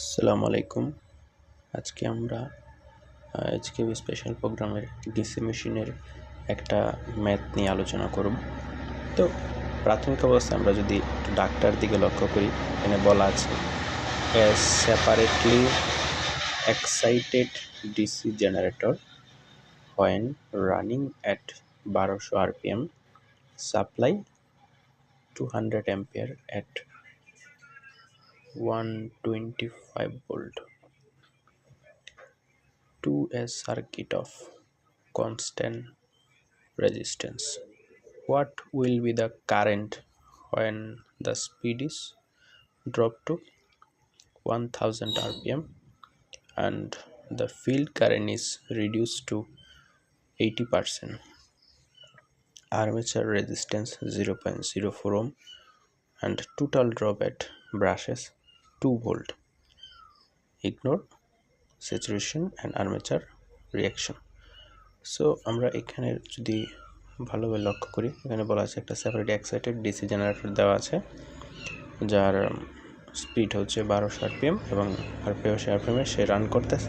আসসালামু আলাইকুম। আজকে আমরা এইচকেবি স্পেশাল প্রোগ্রামের ডিসি মেশিনের একটা ম্যাথ নিয়ে আলোচনা করব। তো প্রাথমিক অবস্থায় আমরা যদি একটু ডাকটার দিকে লক্ষ্য করি, এখানে বলা আছে a separately excited DC generator when running at 1200 rpm supply 200 ampere at 125 volt to a circuit of constant resistance. What will be the current when the speed is dropped to 1000 rpm and the field current is reduced to 80%? Armature resistance 0.04 ohm and total drop at brushes 2 volt. Ignore saturation and armature reaction. So আমরা এখানে যদি ভালোভাবে লক্ষ্য করি, এখানে বলা আছে একটা সেপারেট এক্সাইটেড ডিসি জেনারেটর দেওয়া আছে যার স্পিড হচ্ছে 1200 আরপিএম এবং আরপিএমে সে রান করতেছে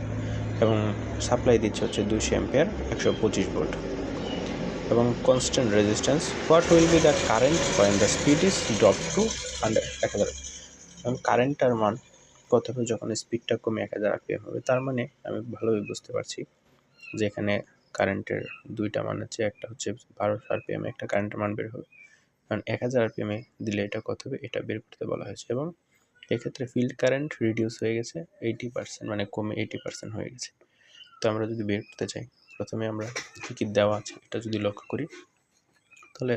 এবং সাপ্লাই দিচ্ছে হচ্ছে 200 অ্যাম্পিয়ার 125 ভোল্ট এবং constant resistance. What will be the current when the speed is drop to 1000? এবং কারেন্টটার মান কত হবে যখন স্পিডটা কমে 1000 আরপিএম হবে? তার মানে আমি ভালোভাবে বুঝতে পারছি যে এখানে কারেন্টের দুইটা মান আছে, একটা হচ্ছে 1200 আরপিএমে একটা কারেন্টের মান বের হবে, কারণ 1000 আরপিএমে দিলে এটা কত হবে এটা বের করতে বলা হয়েছে। এবং এক্ষেত্রে ফিল্ড কারেন্ট রিডিউস হয়ে গেছে 80%, মানে কমে 80% হয়ে গেছে। তো আমরা যদি বের করতে চাই, প্রথমে আমরা কী দেওয়া আছে এটা যদি লক্ষ্য করি, তাহলে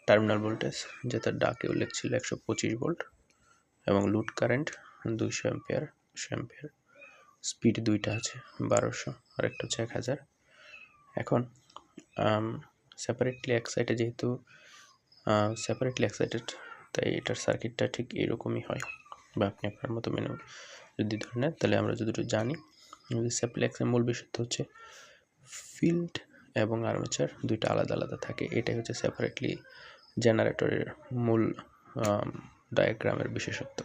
টার্মিনাল ভোল্টেজ যেটা ডাকে উল্লেখ ছিল 125 ভোল্ট এবং লোড কারেন্ট 200 অ্যাম্পিয়ার, স্পিড দুইটা আছে 1200 আর একটা হচ্ছে 1000। এখন সেপারেটলি এক্সাইটেড, যেহেতু সেপারেটলি এক্সাইটেড তাই এটার সার্কিটটা ঠিক এরকমই হয়, বা আপনি আপনার মতো মেনে যদি ধরে নেন, তাহলে আমরা যতটুকু জানি সেপারেটলি এক্সাইটেড মূল বিষয়টা হচ্ছে ফিল্ড এবং আর্মেচার দুইটা আলাদা আলাদা থাকে। এটাই হচ্ছে সেপারেটলি জেনারেটরের মূল ডায়াগ্রামের বিশেষত্ব।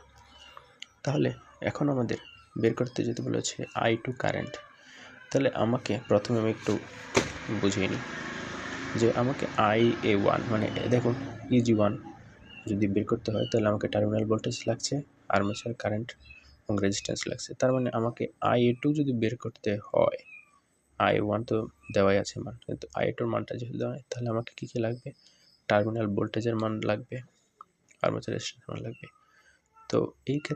তাহলে এখন আমাদের বের করতে যেতে বলেছে I2 কারেন্ট। তাহলে আমাকে প্রথমে আমি একটু বুঝিয়ে নিই যে আমাকে IA1 মানে দেখুন EG1 যদি বের করতে হয় তাহলে আমাকে টার্মিনাল ভোল্টেজ লাগছে, আর্মেচার কারেন্ট এবং রেজিস্ট্যান্স লাগছে। তার মানে আমাকে IA2 যদি বের করতে হয়, IA1 তো দেওয়াই আছে মান, কিন্তু IA2 মানটা যেহেতু দেওয়া হয় তাহলে আমাকে কী কী লাগবে? টার্মিনাল ভোল্টেজের মান লাগবে, আর্মেচার রেজিস্ট্যান্সের মান লাগবে। তো এই ক্ষেত্রে